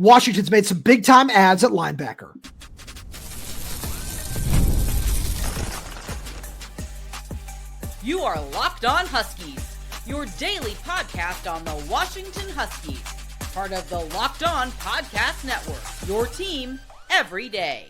Washington's made some big-time adds at linebacker. You are Locked On Huskies, your daily podcast on the Washington Huskies, part of the Locked On Podcast Network, your team every day.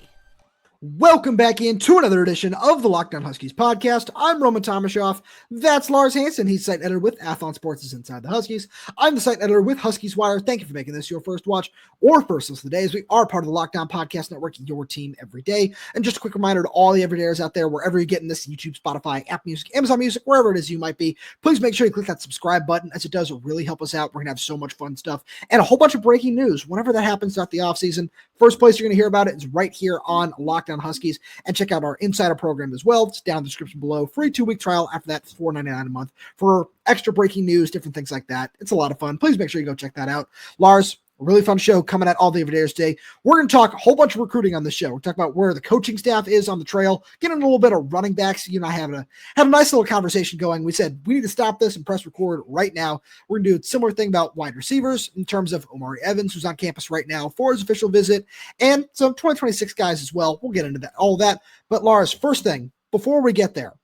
Welcome back into another edition of the Locked On Huskies podcast. I'm Roman Tomashoff. That's Lars Hanson. He's site editor with Athlon Sports' Inside the Huskies. I'm the site editor with Huskies Wire. Thank you for making this your first watch or first listen of the day, as we are part of the Locked On Podcast Network, your team every day. And just a quick reminder to all the everydayers out there, wherever you're getting this, YouTube, Spotify, Apple Music, Amazon Music, wherever it is you might be, please make sure you click that subscribe button, as it does really help us out. We're going to have so much fun stuff and a whole bunch of breaking news whenever that happens throughout the offseason. First place you're going to hear about it is right here on Locked On Huskies. And check out our insider program as well. It's down in the description below. Free 2-week trial. After that, it's $4.99 a month for extra breaking news, different things like that. It's a lot of fun. Please make sure you go check that out. Lars, a really fun show coming at all the everydayers today. We're going to talk a whole bunch of recruiting on this show. We're talking about where the coaching staff is on the trail, getting a little bit of running backs. You and I had a nice little conversation going. We said we need to stop this and press record right now. We're going to do a similar thing about wide receivers in terms of Omari Evans, who's on campus right now for his official visit, and some 2026 guys as well. We'll get into that, all that. But Lars, first thing, before we get there,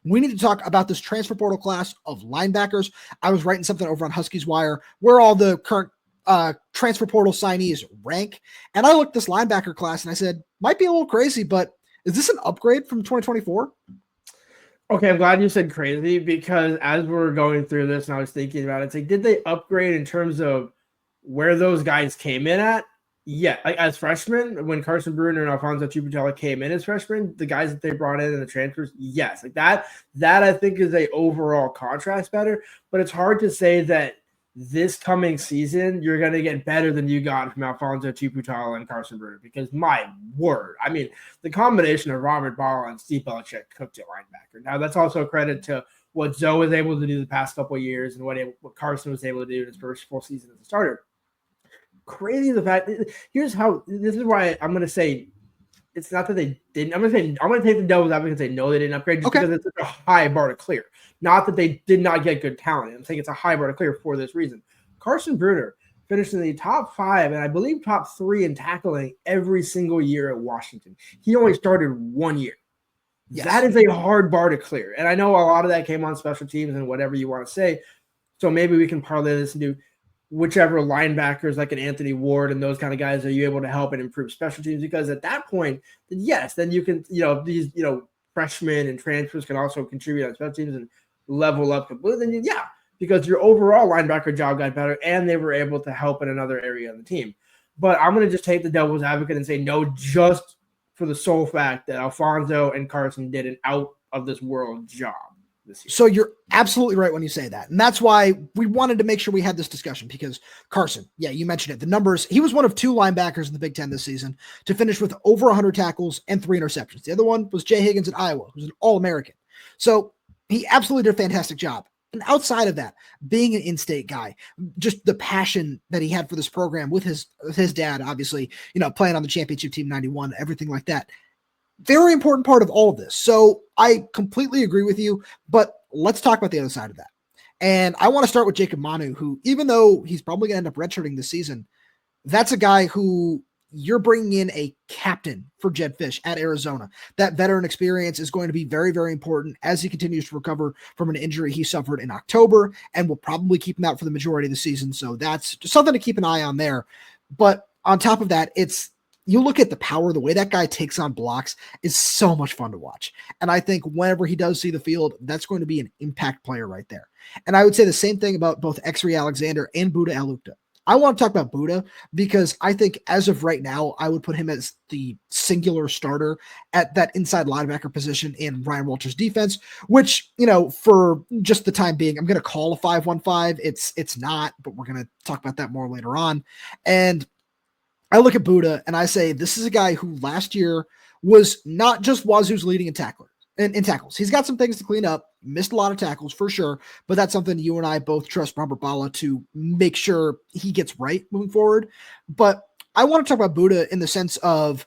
we need to talk about this transfer portal class of linebackers. I was writing something over on Huskies Wire where all the current transfer portal signees rank. And I looked this linebacker class and I said, might be a little crazy, but is this an upgrade from 2024? Okay, I'm glad you said crazy, because as we're going through this and I was thinking about it, it's like, did they upgrade in terms of where those guys came in at? Yeah, like as freshmen, when Carson Bruner and Alfonso Chuputella came in as freshmen, the guys that they brought in and the transfers, yes, like that I think is a overall contrast better, but it's hard to say that this coming season, you're going to get better than you got from Alfonso Chuputala and Carson Bruner, because my word, I mean, the combination of Robert Ball and Steve Belichick cooked at linebacker. Now, that's also a credit to what Zoe was able to do the past couple of years and what Carson was able to do in his first full season as a starter. Crazy the fact, this is why I'm going to say, it's not that they didn't. I'm going to take the devil's advocate and say no, they didn't upgrade, just because it's such a high bar to clear. Not that they did not get good talent. I'm saying it's a high bar to clear for this reason. Carson Bruner finished in the top 5 and I believe top 3 in tackling every single year at Washington. He only started 1 year. Yes. That is a hard bar to clear. And I know a lot of that came on special teams and whatever you want to say. So maybe we can parlay this into whichever linebackers like an Anthony Ward and those kind of guys are you able to help and improve special teams, because at that point, then yes, then you can, these, freshmen and transfers can also contribute on special teams and level up completely. Then because your overall linebacker job got better and they were able to help in another area of the team. But I'm going to just take the devil's advocate and say no, just for the sole fact that Alfonso and Carson did an out of this world job this year. So you're absolutely right when you say that. And that's why we wanted to make sure we had this discussion, because Carson, you mentioned it. The numbers, he was one of 2 linebackers in the Big Ten this season to finish with over 100 tackles and 3 interceptions. The other one was Jay Higgins at Iowa, who's an All-American. So he absolutely did a fantastic job. And outside of that, being an in-state guy, just the passion that he had for this program with his dad, obviously, playing on the championship team 91, everything like that. Very important part of all of this. So I completely agree with you, but let's talk about the other side of that. And I want to start with Jacob Manu, who, even though he's probably going to end up redshirting this season, that's a guy who you're bringing in a captain for Jedd Fisch at Arizona. That veteran experience is going to be very, very important as he continues to recover from an injury he suffered in October, and will probably keep him out for the majority of the season. So that's just something to keep an eye on there. But on top of that, you look at the power, the way that guy takes on blocks is so much fun to watch. And I think whenever he does see the field, that's going to be an impact player right there. And I would say the same thing about both Xe'ree Alexander and Buddah Al-Uqdah. I want to talk about Buddah because I think as of right now, I would put him as the singular starter at that inside linebacker position in Ryan Walter's defense, which, for just the time being, I'm going to call a 5-1-5. It's not, but we're going to talk about that more later on. And I look at Buddah and I say, this is a guy who last year was not just Wazoo's leading in tackles. He's got some things to clean up, missed a lot of tackles for sure, but that's something you and I both trust Robert Bala to make sure he gets right moving forward. But I want to talk about Buddah in the sense of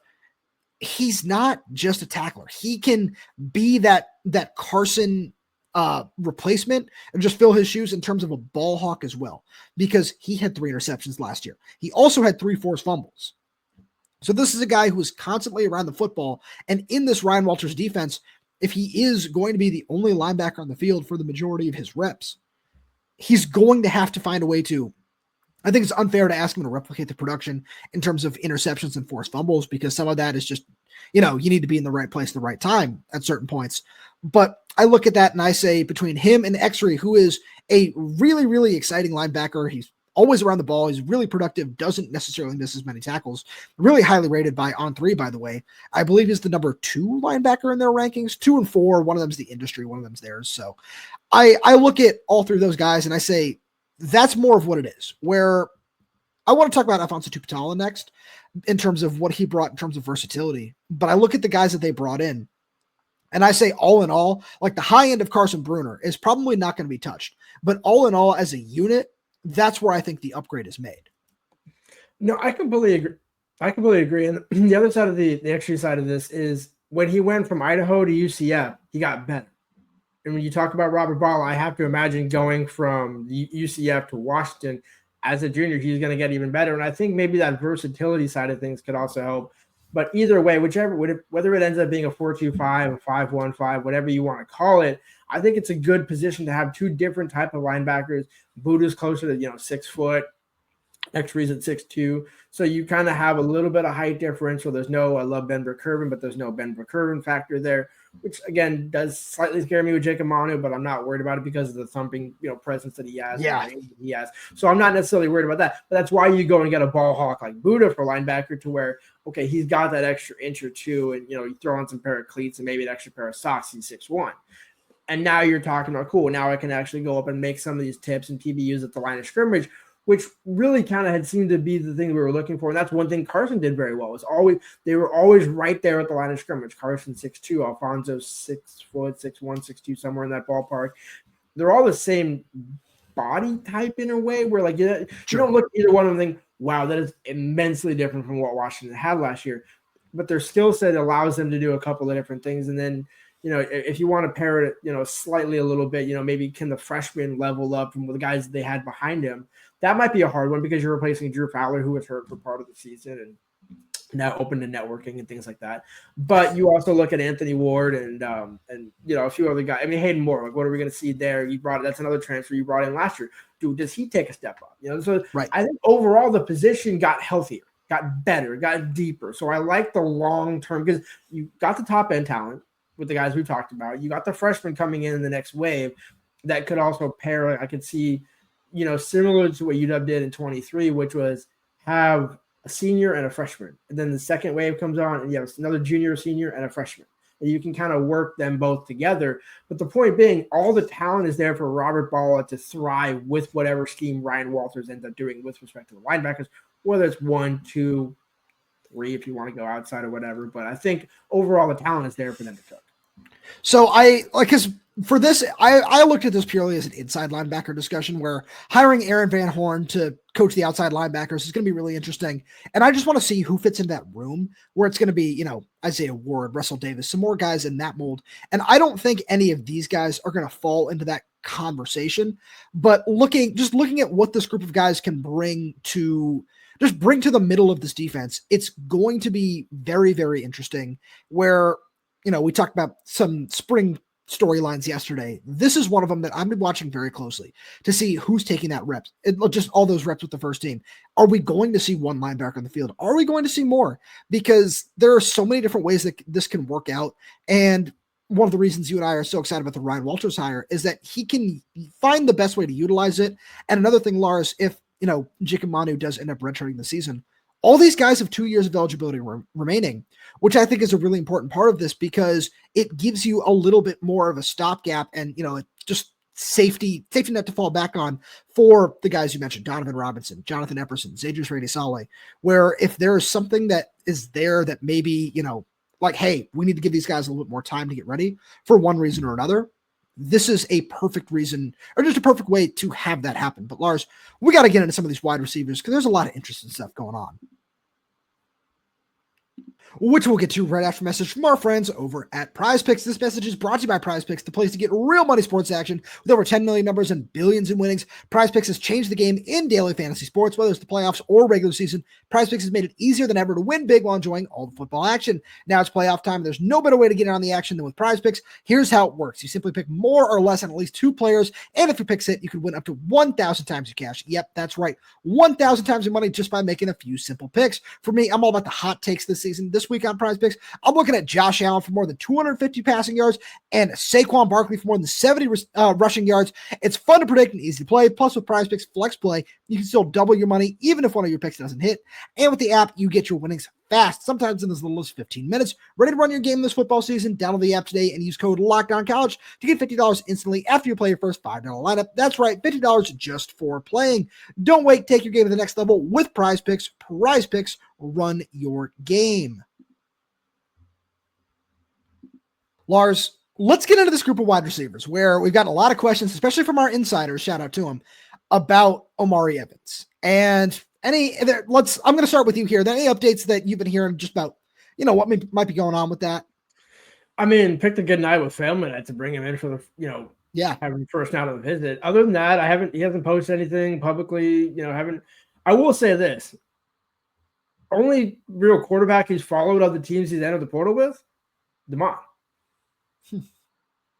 he's not just a tackler. He can be that Carson replacement and just fill his shoes in terms of a ball hawk as well, because he had 3 interceptions last year. He also had 3 forced fumbles. So this is a guy who is constantly around the football. And in this Ryan Walters defense, if he is going to be the only linebacker on the field for the majority of his reps, he's going to have to find a way to, I think it's unfair to ask him to replicate the production in terms of interceptions and forced fumbles, because some of that is just, you need to be in the right place at the right time at certain points. But I look at that and I say between him and Xe'ree, who is a really, really exciting linebacker, he's always around the ball, he's really productive, doesn't necessarily miss as many tackles, really highly rated by On3, by the way. I believe he's the number 2 linebacker in their rankings, 2 and 4. One of them's the industry, one of them's theirs. So I look at all 3 of those guys and I say that's more of what it is, where I want to talk about Afonso Tuputala next in terms of what he brought in terms of versatility. But I look at the guys that they brought in and I say, all in all, like the high end of Carson Bruner is probably not going to be touched, but all in all, as a unit, that's where I think the upgrade is made. No, I completely agree. And the other side of the extra side of this is when he went from Idaho to UCF, he got better. And when you talk about Robert Ball, I have to imagine going from UCF to Washington as a junior, he's going to get even better. And I think maybe that versatility side of things could also help. But either way, whether it ends up being a 4-2-5, a 5-1-5, whatever you want to call it, I think it's a good position to have 2 different type of linebackers. Buddha's closer to 6 foot, Xe'ree's at 6'2", so you kind of have a little bit of height differential. There's no, I love Ben Verkerven, but there's no Ben Verkerven factor there, which again does slightly scare me with Jacob Manu, but I'm not worried about it because of the thumping, presence that he has. Yeah, he has. So I'm not necessarily worried about that. But that's why you go and get a ball hawk like Buddah for linebacker, to where he's got that extra inch or 2, and you throw on some pair of cleats and maybe an extra pair of socks. He's 6'1". And now you're talking about, cool, now I can actually go up and make some of these tips and TBUs at the line of scrimmage, which really kind of had seemed to be the thing we were looking for. And that's one thing Carson did very well. They were always right there at the line of scrimmage. Carson 6'2", Alfonso 6 foot, 6'1", 6'2", somewhere in that ballpark. They're all the same body type in a way, where you don't look at either one of them and think, wow, that is immensely different from what Washington had last year. But their skill set allows them to do a couple of different things. And then, if you want to pair it, slightly a little bit, maybe can the freshman level up from the guys they had behind him? That might be a hard one because you're replacing Drew Fowler, who was hurt for part of the season and now open to networking and things like that. But you also look at Anthony Ward and a few other guys. I mean, Hayden Moore, what are we going to see there? That's another transfer you brought in last year. Dude, does he take a step up? So right. I think overall the position got healthier, got better, got deeper. So I like the long term, because you got the top end talent with the guys we talked about. You got the freshmen coming in the next wave that could also pair. I could see, similar to what UW did in 23, which was have a senior and a freshman. And then the second wave comes on and you have another junior, senior, and a freshman. And you can kind of work them both together. But the point being, all the talent is there for Robert Balla to thrive with whatever scheme Ryan Walters ends up doing with respect to the linebackers, whether it's 1, 2, 3, if you want to go outside or whatever. But I think overall the talent is there for them to cook. So because for this, I looked at this purely as an inside linebacker discussion, where hiring Aaron Van Horn to coach the outside linebackers is going to be really interesting. And I just want to see who fits in that room, where it's going to be, Isaiah Ward, Russell Davis, some more guys in that mold. And I don't think any of these guys are going to fall into that conversation, but looking at what this group of guys can bring to the middle of this defense, it's going to be very, very interesting, where, we talked about some spring storylines yesterday. This is one of them that I'm watching very closely to see who's taking that reps, just all those reps with the first team. Are we going to see one linebacker on the field? Are we going to see more? Because there are so many different ways that this can work out. And one of the reasons you and I are so excited about the Ryan Walters hire is that he can find the best way to utilize it. And another thing, Lars, if, Jacob Manu does end up redshirting the season, all these guys have 2 years of eligibility remaining, which I think is a really important part of this, because it gives you a little bit more of a stopgap and, just safety net to fall back on for the guys you mentioned, Donovan Robinson, Jonathan Epperson, Zedrius Rady-Saleh, where if there is something that is there that maybe, hey, we need to give these guys a little bit more time to get ready for one reason or another, this is a perfect reason, or just a perfect way to have that happen. But Lars, we got to get into some of these wide receivers, because there's a lot of interesting stuff going on. which we'll get to right after a message from our friends over at Prize Picks. This message is brought to you by Prize Picks, the place to get real money sports action with over 10 million members and billions in winnings. Prize Picks has changed the game in daily fantasy sports, whether it's the playoffs or regular season. Prize Picks has made it easier than ever to win big while enjoying all the football action. Now it's playoff time, and there's no better way to get in on the action than with Prize Picks. Here's how it works. You simply pick more or less on at least 2 players, and if your picks hit, you could win up to 1,000 times your cash. Yep, that's right. 1,000 times your money just by making a few simple picks. For me, I'm all about the hot takes this season. This week on Prize Picks, I'm looking at Josh Allen for more than 250 passing yards and Saquon Barkley for more than 70 rushing yards. It's fun to predict and easy to play. Plus, with Prize Picks Flex Play, you can still double your money even if one of your picks doesn't hit. And with the app, you get your winnings fast, sometimes in as little as 15 minutes. Ready to run your game this football season? Download the app today and use code LOCKDOWNCollege to get $50 instantly after you play your first $5 lineup. That's right, $50 just for playing. Don't wait. Take your game to the next level with Prize Picks. Prize Picks, run your game. Lars, let's get into this group of wide receivers where we've gotten a lot of questions, especially from our insiders, shout out to them, about Omari Evans. And I'm going to start with you here. Are there any updates that you've been hearing just about, what might be going on with that? I mean, picked a good night with family night to bring him in for the, having first night of the visit. Other than that, he hasn't posted anything publicly, I will say this. Only real quarterback he's followed of the teams he's entered the portal with, Demont.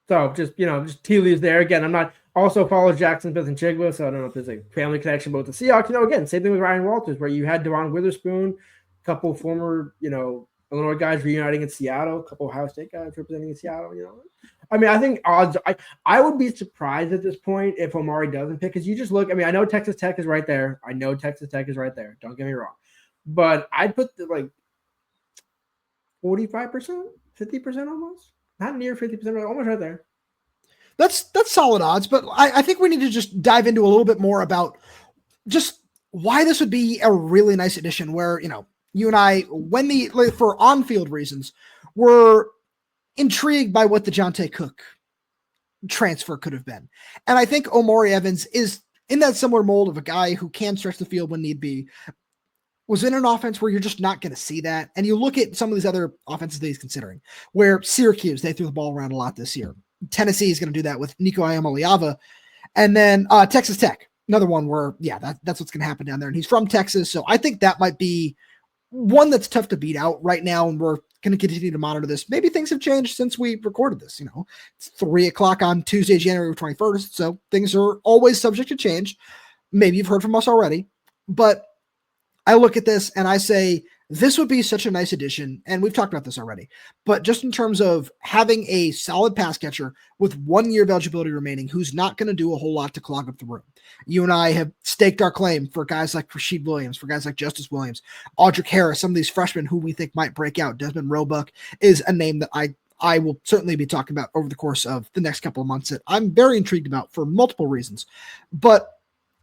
So just tea leaves there. Again, I'm not also follows Jackson Smith and Chigba, so I don't know if there's a family connection with the Seahawks. Again, same thing with Ryan Walters, where you had Devon Witherspoon, a couple former, Illinois guys reuniting in Seattle, a couple Ohio State guys representing in Seattle. I mean, I think odds. I would be surprised at this point if Omari doesn't pick, because you just look. I mean, I know Texas Tech is right there. Don't get me wrong, but I'd put 45%, 50% almost. Not near 50%, almost right there. That's solid odds, but I think we need to just dive into a little bit more about just why this would be a really nice addition where, you and I, for on-field reasons, were intrigued by what the Jonte Cook transfer could have been. And I think Omari Evans is in that similar mold of a guy who can stretch the field when need be, was in an offense where you're just not going to see that. And you look at some of these other offenses that he's considering, where Syracuse, they threw the ball around a lot this year. Tennessee is going to do that with Nico Iamaleava. And then Texas Tech, another one where, that's what's going to happen down there. And he's from Texas. So I think that might be one that's tough to beat out right now. And we're going to continue to monitor this. Maybe things have changed since we recorded this. It's 3:00 on Tuesday, January 21st. So things are always subject to change. Maybe you've heard from us already, but I look at this and I say, this would be such a nice addition. And we've talked about this already, but just in terms of having a solid pass catcher with 1 year of eligibility remaining, who's not going to do a whole lot to clog up the room. You and I have staked our claim for guys like Rasheed Williams, for guys like Justice Williams, Audric Harris, some of these freshmen who we think might break out. Desmond Roebuck is a name that I will certainly be talking about over the course of the next couple of months that I'm very intrigued about for multiple reasons. But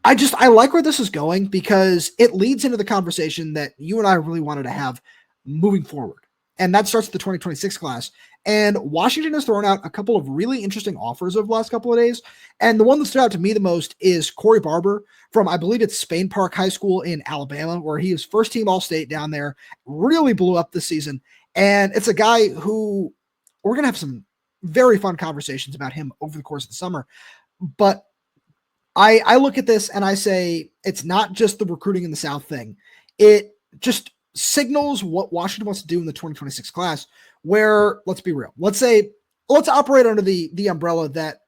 I like where this is going because it leads into the conversation that you and I really wanted to have moving forward. And that starts with the 2026 class. And Washington has thrown out a couple of really interesting offers over the last couple of days. And the one that stood out to me the most is Corey Barber from, I believe it's Spain Park High School in Alabama, where he is first team All-State down there, really blew up this season. And it's a guy who we're going to have some very fun conversations about him over the course of the summer. But I look at this and I say, it's not just the recruiting in the South thing. It just signals what Washington wants to do in the 2026 class, where, let's be real. Let's operate under the umbrella that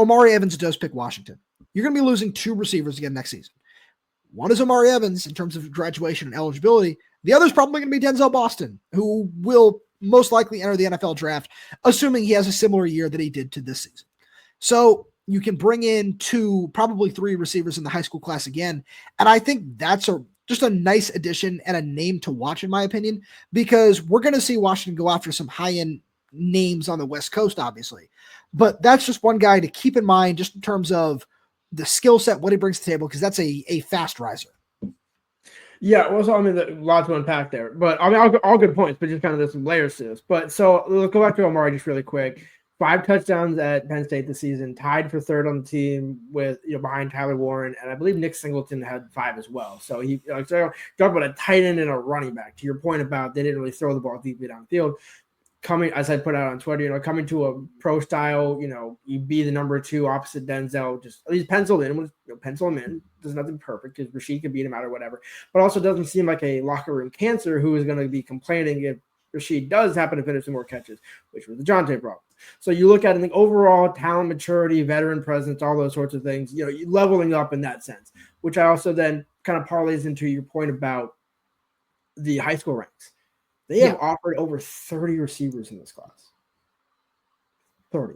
Omari Evans does pick Washington. You're going to be losing 2 receivers again next season. One is Omari Evans in terms of graduation and eligibility. The other is probably going to be Denzel Boston, who will most likely enter the NFL draft, assuming he has a similar year that he did to this season. So you can bring in 2, probably 3 receivers in the high school class again. And I think that's just a nice addition and a name to watch, in my opinion, because we're going to see Washington go after some high-end names on the West Coast, obviously. But that's just one guy to keep in mind just in terms of the skill set, what he brings to the table, because that's a fast riser. Yeah, well, so I mean, lots to unpack there. But I mean, all good points, but just kind of there's some layers to this. But so let's go back to Omari just really quick. 5 touchdowns at Penn State this season, tied for 3rd on the team with behind Tyler Warren, and I believe Nick Singleton had 5 as well. So he talk about a tight end and a running back. To your point about they didn't really throw the ball deeply downfield. Coming, as I put out on Twitter, coming to a pro style, you be the number 2 opposite Denzel, just at least pencil him in. There's nothing perfect because Rashid could beat him out or whatever, but also doesn't seem like a locker room cancer who is going to be complaining if Rashid does happen to finish some more catches, which was the Jonte problem. So you look at it, overall talent, maturity, veteran presence, all those sorts of things, leveling up in that sense, which I also then kind of parlays into your point about the high school ranks. They have offered over 30 receivers in this class. 30.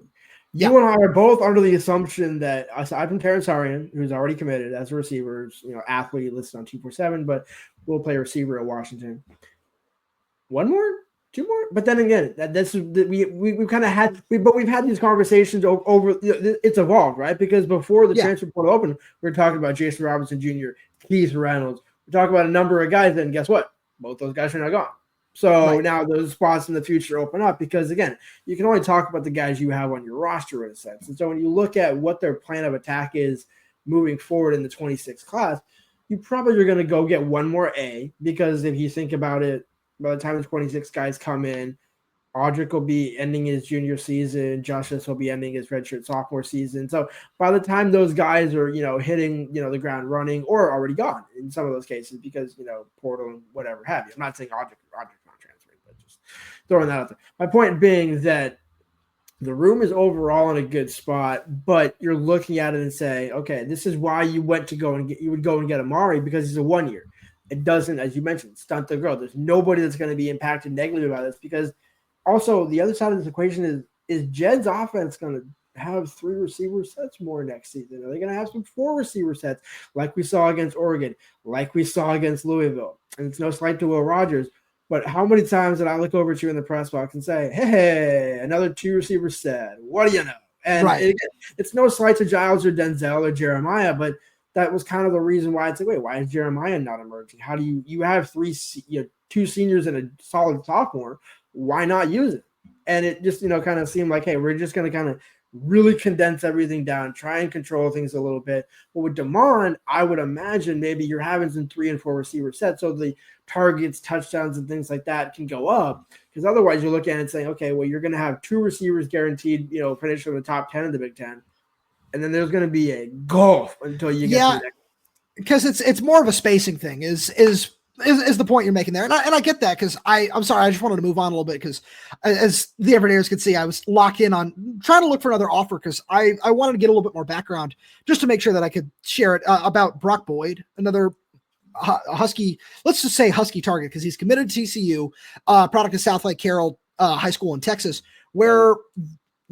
Yeah. You and I are both under the assumption that aside from Terrence Harrion, who's already committed as a receiver, athlete listed on 247, but will play receiver at Washington. 1 more? 2 more? But then again, we've kind of had, we've had these conversations over. It's evolved, right? Because before the transfer portal opened, we were talking about Jason Robinson Jr., Keith Reynolds. We're talking about a number of guys, and guess what? Both those guys are now gone. So now those spots in the future open up because, again, you can only talk about the guys you have on your roster in a sense. And so when you look at what their plan of attack is moving forward in the 26 class, you probably are going to go get 1 more A because if you think about it, by the time the 26 guys come in, Audric will be ending his junior season. Justice will be ending his redshirt sophomore season. So by the time those guys are, hitting, the ground running or already gone in some of those cases because, portal and whatever have you. I'm not saying Audric's not transferring, but just throwing that out there. My point being that the room is overall in a good spot, but you're looking at it and say, okay, this is why you would go and get Omari because he's a 1 year. It doesn't, as you mentioned, stunt the growth. There's nobody that's going to be impacted negatively by this because also the other side of this equation is Jedd's offense going to have 3 receiver sets more next season? Are they going to have some 4 receiver sets like we saw against Oregon, like we saw against Louisville? And it's no slight to Will Rogers, but how many times did I look over at you in the press box and say, hey, another 2 receiver set? What do you know? And it's no slight to Giles or Denzel or Jeremiah, but that was kind of the reason why it's like, wait, why is Jeremiah not emerging? How do you have 2 seniors and a solid sophomore? Why not use it? And it just, kind of seemed like, hey, we're just going to kind of really condense everything down, try and control things a little bit. But with DeMond, I would imagine maybe you're having some 3 and 4 receiver sets so the targets, touchdowns, and things like that can go up. Because otherwise you're looking at it and saying, okay, well, you're going to have 2 receivers guaranteed, finish in the top 10 of the Big Ten. And then there's going to be a gulf until you get to the next. Because it's more of a spacing thing is the point you're making there. And I get that because I'm sorry, I just wanted to move on a little bit because as the everydayers could see, I was locked in on trying to look for another offer because I wanted to get a little bit more background just to make sure that I could share it about Brock Boyd, another Husky, let's just say Husky target because he's committed to TCU, product of South Lake Carroll High School in Texas, where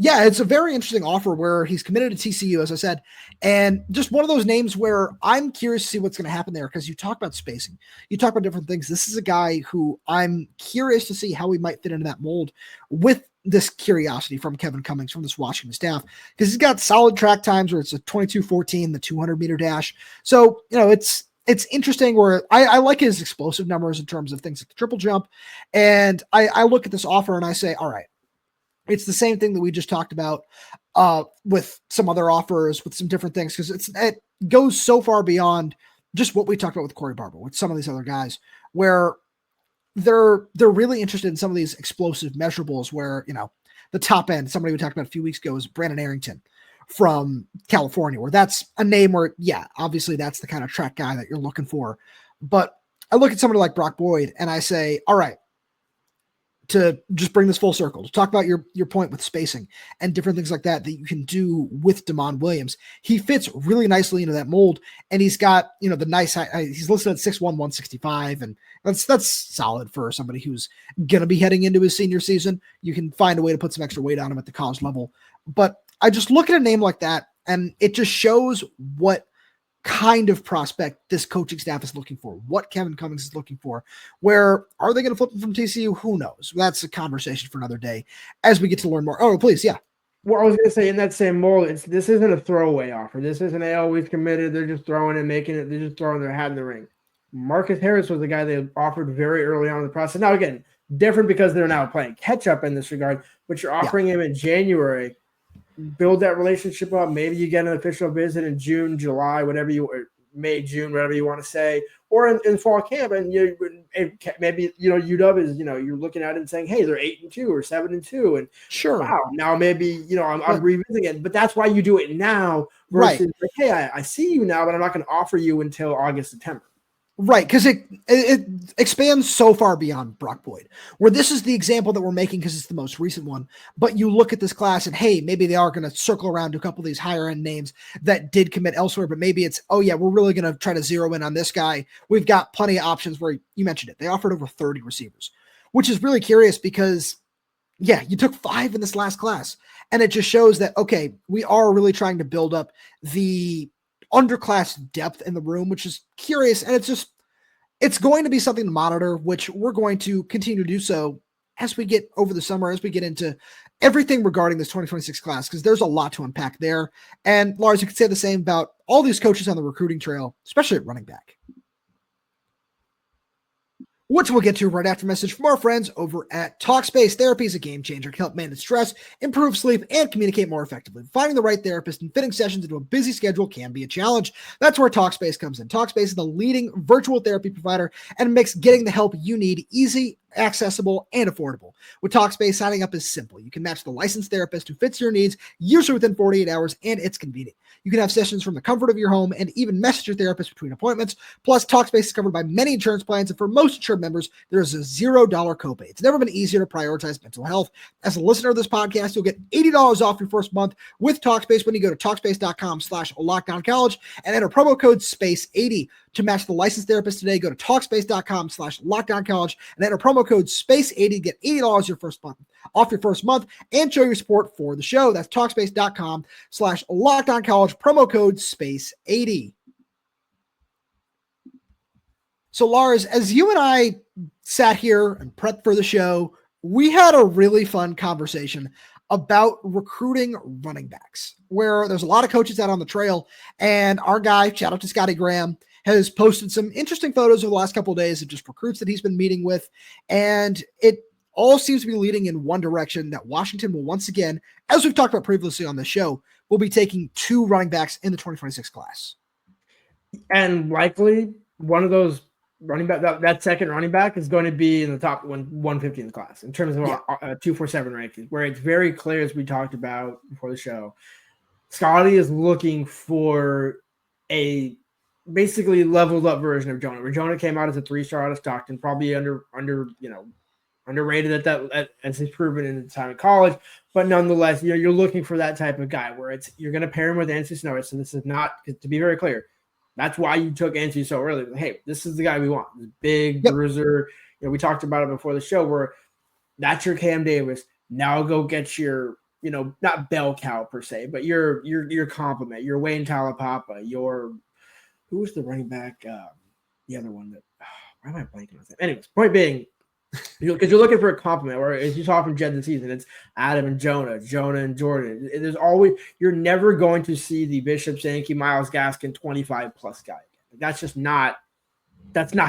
it's a very interesting offer where he's committed to TCU, as I said, and just one of those names where I'm curious to see what's going to happen there because you talk about spacing, you talk about different things. This is a guy who I'm curious to see how he might fit into that mold with this curiosity from Kevin Cummings, from this Washington staff, because he's got solid track times where it's a 22:14, the 200-meter dash. So, it's interesting where I like his explosive numbers in terms of things like the triple jump. And I look at this offer and I say, all right, it's the same thing that we just talked about with some other offers, with some different things, because it goes so far beyond just what we talked about with Corey Barber, with some of these other guys, where they're really interested in some of these explosive measurables where, the top end, somebody we talked about a few weeks ago is Brandon Arrington from California, where that's a name where, obviously that's the kind of track guy that you're looking for. But I look at somebody like Brock Boyd and I say, all right, to just bring this full circle, to talk about your point with spacing and different things like that you can do with DeMond Williams. He fits really nicely into that mold, and he's got, the nice, he's listed at 6'1", 165, and that's solid for somebody who's going to be heading into his senior season. You can find a way to put some extra weight on him at the college level. But I just look at a name like that, and it just shows what kind of prospect this coaching staff is looking for, what Kevin Cummings is looking for. Where are they going to flip him from TCU? Who knows? That's a conversation for another day as we get to learn more. Oh, please. Yeah. Well, I was going to say in that same mold, this isn't a throwaway offer. This isn't they always committed. They're just throwing it, making it. They're just throwing their hat in the ring. Marcus Harris was the guy they offered very early on in the process. Now, again, different because they're now playing catch up in this regard, but you're offering him in January. Build that relationship up. Maybe you get an official visit in June, July, whatever May, June, whatever you want to say, or in fall camp. And maybe, UW is, you're looking at it and saying, hey, they're 8-2 or 7-2. And sure, wow, now maybe, I'm revisiting it, but that's why you do it now versus like, hey, I see you now, but I'm not going to offer you until August, September. Right, because it expands so far beyond Brock Boyd, where this is the example that we're making because it's the most recent one. But you look at this class and, hey, maybe they are going to circle around to a couple of these higher-end names that did commit elsewhere, but maybe it's, oh, yeah, we're really going to try to zero in on this guy. We've got plenty of options where you mentioned it. They offered over 30 receivers, which is really curious because, yeah, you took 5 in this last class. And it just shows that, okay, we are really trying to build up the underclass depth in the room, which is curious. And it's going to be something to monitor, which we're going to continue to do so as we get over the summer, as we get into everything regarding this 2026 class, because there's a lot to unpack there. And Lars, you could say the same about all these coaches on the recruiting trail, especially at running back, which we'll get to right after a message from our friends over at Talkspace. Therapy is a game changer. It can help manage stress, improve sleep, and communicate more effectively. Finding the right therapist and fitting sessions into a busy schedule can be a challenge. That's where Talkspace comes in. Talkspace is the leading virtual therapy provider and makes getting the help you need easy, accessible, and affordable. With Talkspace, signing up is simple. You can match the licensed therapist who fits your needs, usually within 48 hours, and it's convenient. You can have sessions from the comfort of your home and even message your therapist between appointments. Plus, Talkspace is covered by many insurance plans, and for most insured members, there is a $0 copay. It's never been easier to prioritize mental health. As a listener of this podcast, you'll get $80 off your first month with Talkspace when you go to Talkspace.com/LockedOnCollege and enter promo code SPACE80 to match the licensed therapist today. Go to Talkspace.com/LockedOnCollege and enter promo code SPACE80 to get $80 off your first month and show your support for the show. That's Talkspace.com/LockedOnCollege, promo code SPACE80. So Lars, as you and I sat here and prepped for the show, we had a really fun conversation about recruiting running backs, where there's a lot of coaches out on the trail, and our guy, shout out to Scottie Graham, has posted some interesting photos over the last couple of days of just recruits that he's been meeting with. And it all seems to be leading in one direction, that Washington will once again, as we've talked about previously on the show, will be taking 2 running backs in the 2026 class. And likely one of those running back, that second running back is going to be in the top 150 in the class in terms of 247 rankings, where it's very clear, as we talked about before the show, Scottie is looking for a basically leveled up version of Jonah, where Jonah came out as a 3-star out of Stockton, probably underrated as he's proven in his time in college, but nonetheless, you're looking for that type of guy where you're going to pair him with Anthony Snow. So this is not, to be very clear, that's why you took Anthony so early. Hey, this is the guy we want. This big bruiser. We talked about it before the show, where that's your Cam Davis. Now go get your, not bell cow per se, but your complement, your Wayne Talapapa, who was the running back? The other one that, why am I blanking on that? Anyways, point being, because you're looking for a compliment, or as you saw from Jedd this season, it's Adam and Jonah and Jordan. There's always, you're never going to see the Bishop Sankey, Myles Gaskin 25+ guy. That's not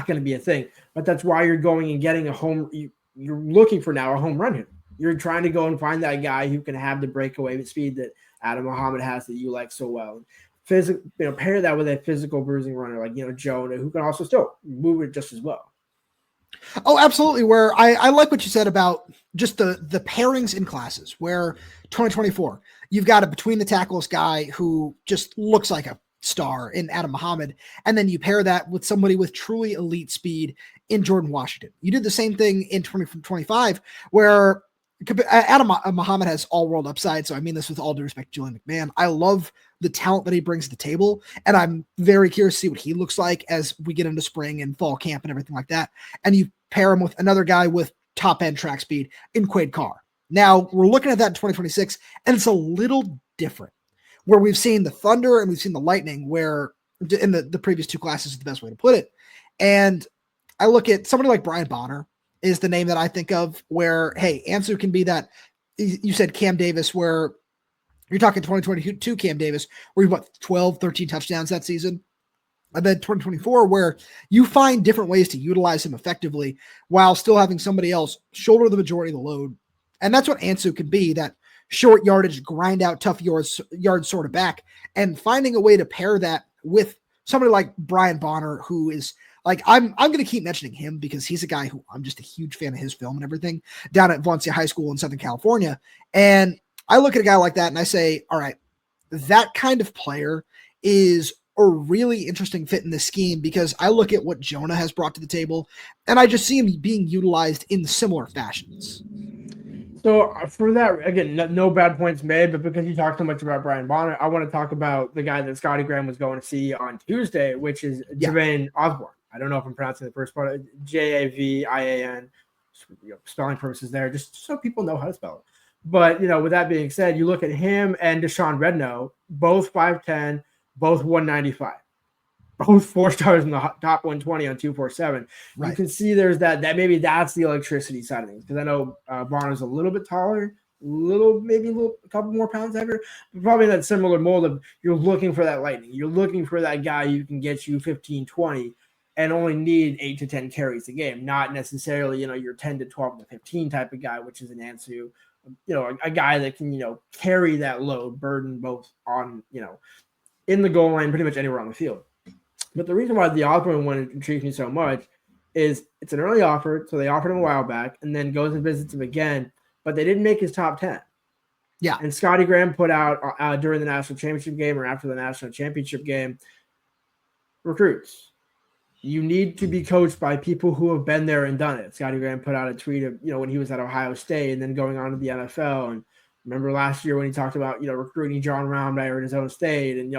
going to be a thing. But that's why you're going and getting a home. You're looking for now a home run hitter. You're trying to go and find that guy who can have the breakaway speed that Adam Muhammad has, that you like so well. Pair that with a physical bruising runner like Jonah, who can also still move it just as well. Oh, absolutely. Where I like what you said about just the pairings in classes, where 2024, you've got a between the tackles guy who just looks like a star in Adam Muhammad, and then you pair that with somebody with truly elite speed in Jordan Washington. You did the same thing in 2025, where Adam Muhammad has all-world upside, so I mean this with all due respect to Julian McMahon. I love the talent that he brings to the table, and I'm very curious to see what he looks like as we get into spring and fall camp and everything like that. And you pair him with another guy with top-end track speed in Quade Carr. Now, we're looking at that in 2026, and it's a little different, where we've seen the Thunder and we've seen the Lightning, where in the previous 2 classes is the best way to put it. And I look at somebody like Brian Bonner is the name that I think of, where, hey, Ansu can be that. You said Cam Davis, where you're talking 2022 Cam Davis, where he 12, 13 touchdowns that season. And then 2024, where you find different ways to utilize him effectively while still having somebody else shoulder the majority of the load. And that's what Ansu could be, that short yardage, grind out tough yards sort of back, and finding a way to pair that with somebody like Brian Bonner, who is like, I'm going to keep mentioning him because he's a guy who I'm just a huge fan of his film and everything, down at Valencia High School in Southern California. And I look at a guy like that and I say, all right, that kind of player is a really interesting fit in this scheme, because I look at what Jonah has brought to the table and I just see him being utilized in similar fashions. So for that, again, no bad points made, but because you talked so much about Brian Bonner, I want to talk about the guy that Scottie Graham was going to see on Tuesday, which is Javane Osborne. I don't know if I'm pronouncing the first part, Javian, spelling purposes there, just so people know how to spell it. But, with that being said, you look at him and Deshaun Redno, both 5'10", both 195, both 4 stars in the top 120 on 247. Right. You can see there's that maybe that's the electricity side of things, because I know Bonner's a little bit taller, a couple more pounds heavier, but probably in that similar mold of you're looking for that lightning. You're looking for that guy who can get you 15, 20 and only need 8 to 10 carries a game, not necessarily, your 10 to 12 to 15 type of guy, which is an Ansu, a guy that can, carry that load, burden both on, in the goal line, pretty much anywhere on the field. But the reason why the Osborne one intrigues me so much is it's an early offer, so they offered him a while back, and then goes and visits him again, but they didn't make his top 10. Yeah. And Scottie Graham put out during the national championship game or after the national championship game, recruits, you need to be coached by people who have been there and done it. Scottie Graham put out a tweet of, when he was at Ohio State and then going on to the NFL. And remember last year when he talked about, recruiting John Roundmeyer in his own state and,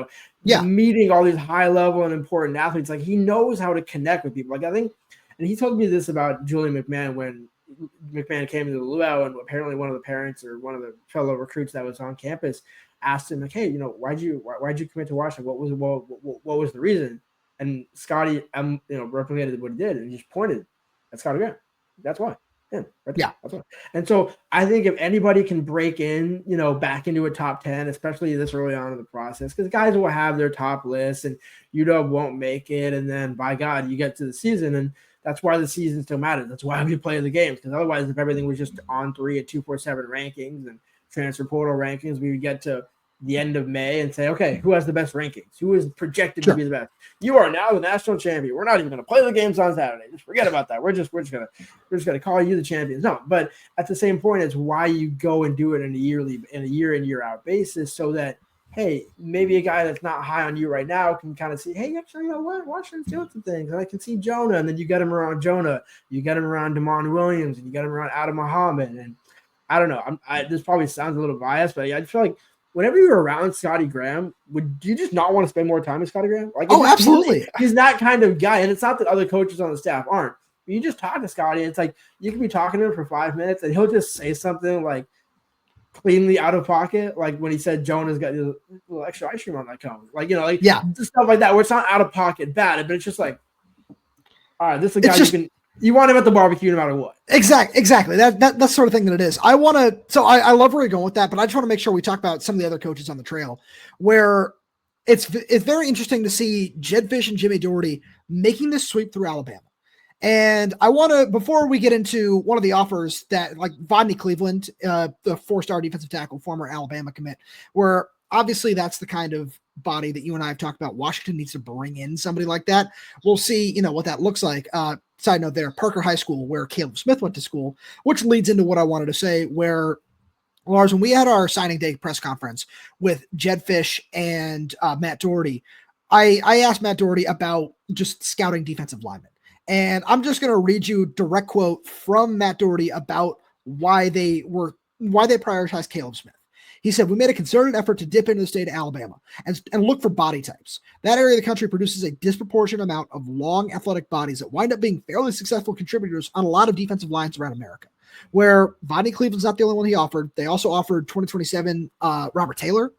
meeting all these high level and important athletes. Like, he knows how to connect with people. Like, I think, and he told me this about Julian McMahon when McMahon came to the luau, and apparently one of the parents or one of the fellow recruits that was on campus asked him, like, hey, why'd you commit to Washington? What was the reason? And Scottie, replicated what he did and just pointed at Scottie Graham. That's why. Him, right there. Yeah. That's why. And so I think if anybody can break in, back into a top 10, especially this early on in the process, because guys will have their top lists and won't make it. And then by God, you get to the season, and that's why the season still matters. That's why we play the games. Because otherwise, if everything was just on 3 at 247 rankings and transfer portal rankings, we would get to the end of May and say, okay, who has the best rankings? Who is projected to be the best? You are now the national champion. We're not even going to play the games on Saturday. Just forget about that. We're just gonna call you the champions. No, but at the same point, it's why you go and do it in a year in, year out basis, so that, hey, maybe a guy that's not high on you right now can kind of see, hey, actually, what? Washington's doing some things. And I can see Jonah, and then you get him around Jonah, you get him around Damon Williams, and you get him around Adam Muhammad. And I don't know. This probably sounds a little biased, but I feel like whenever you're around Scottie Graham, would you just not want to spend more time with Scottie Graham? Like, absolutely. He's that kind of guy. And it's not that other coaches on the staff aren't. You just talk to Scottie, it's like you can be talking to him for 5 minutes and he'll just say something like cleanly out of pocket, like when he said Jonah's got a little extra ice cream on that cone. Stuff like that, where it's not out of pocket bad, but it's just like, all right, this is a guy you want him at the barbecue no matter what. Exactly. That's the sort of thing that it is. I love where you're going with that, but I just want to make sure we talk about some of the other coaches on the trail, where it's very interesting to see Jedd Fisch and Jimmy Doherty making this sweep through Alabama. And I want to, before we get into one of the offers that, like Vodney Cleveland, the 4-star defensive tackle, former Alabama commit, where obviously that's the kind of body that you and I have talked about. Washington needs to bring in somebody like that. We'll see, what that looks like. Side note there, Parker High School, where Caleb Smith went to school, which leads into what I wanted to say, where, Lars, when we had our signing day press conference with Jedd Fisch and Matt Doherty, I asked Matt Doherty about just scouting defensive linemen. And I'm just going to read you a direct quote from Matt Doherty about why they prioritized Caleb Smith. He said, we made a concerted effort to dip into the state of Alabama and look for body types. That area of the country produces a disproportionate amount of long athletic bodies that wind up being fairly successful contributors on a lot of defensive lines around America. Where Vodney Cleveland's not the only one he offered. They also offered 2027 Robert Taylor,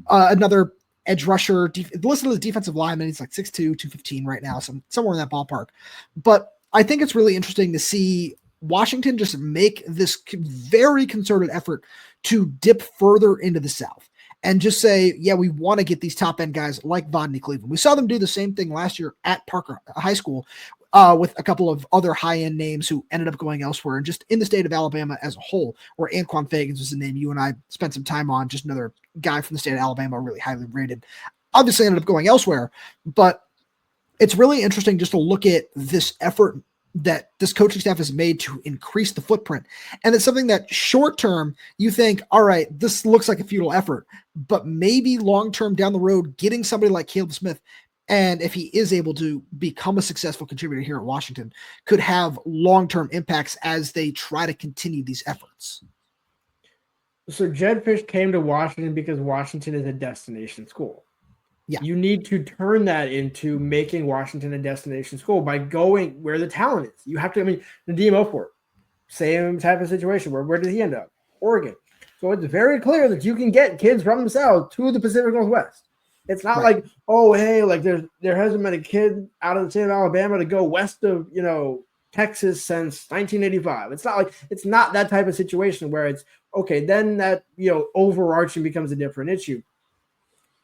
another edge rusher. Listen to the defensive lineman. He's like 6'2", 215 right now, somewhere in that ballpark. But I think it's really interesting to see Washington just make this very concerted effort to dip further into the South. and just say, yeah, we want to get these top end guys like Vodney Cleveland. We saw them do the same thing last year at Parker High School with a couple of other high end names who ended up going elsewhere, and just in the state of Alabama as a whole, where Anquan Fagans was a name you and I spent some time on, just another guy from the state of Alabama, really highly rated, obviously ended up going elsewhere. But it's really interesting just to look at this effort that this coaching staff has made to increase the footprint. And it's something that short term you think, all right, this looks like a futile effort, but maybe long term down the road, getting somebody like Caleb Smith, and if he is able to become a successful contributor here at Washington, could have long-term impacts as they try to continue these efforts. So Jedd Fisch came to Washington because Washington is a destination school. Yeah. You need to turn that into making Washington a destination school by going where the talent is. You have to, the DMO for it. Same type of situation. Where did he end up? Oregon. So it's very clear that you can get kids from the South to the Pacific Northwest. It's not like, oh, hey, like there hasn't been a kid out of the state of Alabama to go west of, Texas since 1985. It's not that type of situation where it's, okay, then that, overarching becomes a different issue.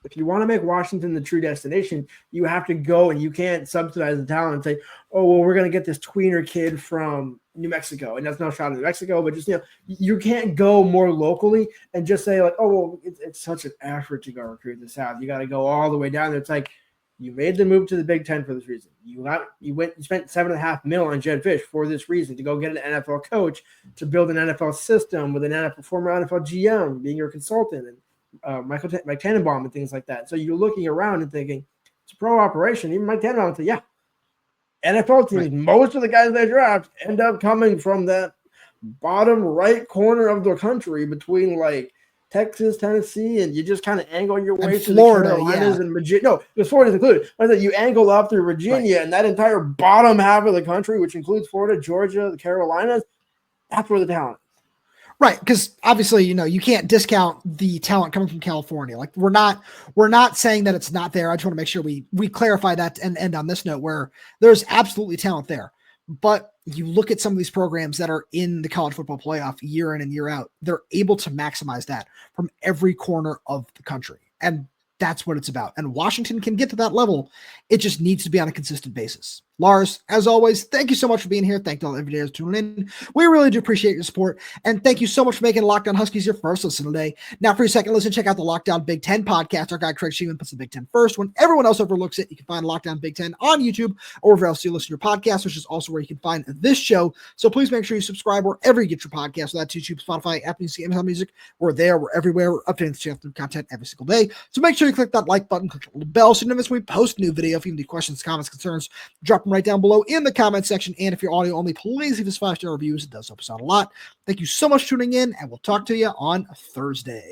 If you want to make Washington the true destination, you have to go, and you can't subsidize the talent and say, oh, well, we're going to get this tweener kid from New Mexico. And that's no shot at New Mexico, but just, you can't go more locally and just say like, oh, well, it's such an effort to go recruit the South. You got to go all the way down there. It's like, you made the move to the Big Ten for this reason. You spent $7.5 million on Jedd Fisch for this reason, to go get an NFL coach, to build an NFL system with former NFL GM being your consultant, and Mike Tannenbaum and things like that. So you're looking around and thinking, it's a pro operation. Even Mike Tannenbaum would say, yeah, NFL teams, most of the guys they draft end up coming from that bottom right corner of the country between like Texas, Tennessee, and you just kind of angle your way to Florida, the Carolinas and Virginia. No, the Florida's included. I said you angle up through Virginia and that entire bottom half of the country, which includes Florida, Georgia, the Carolinas. That's where the talent is. Right, because obviously, you can't discount the talent coming from California. Like we're not saying that it's not there. I just want to make sure we clarify that and end on this note where there's absolutely talent there. But you look at some of these programs that are in the college football playoff year in and year out, they're able to maximize that from every corner of the country. And that's what it's about. And Washington can get to that level. It just needs to be on a consistent basis. Lars, as always, thank you so much for being here. Thank you all every day for tuning in. We really do appreciate your support. And thank you so much for making Locked On Huskies your first listen today. Now, for your second listen, check out the Locked On Big Ten podcast. Our guy Craig Sheeman puts the Big Ten first. When everyone else overlooks it, you can find Locked On Big Ten on YouTube or wherever else you listen to your podcast, which is also where you can find this show. So please make sure you subscribe wherever you get your podcast. So that's YouTube, Spotify, Apple Music, Amazon Music. We're there. We're everywhere. We're updating the channel through content every single day. So make sure you click that like button, click the little bell so you never miss when we post a new video. If you have any questions, comments, concerns, drop them right down below in the comment section. And if you're audio only, please leave us 5-star reviews. It does help us out a lot. Thank you so much for tuning in, and we'll talk to you on Thursday.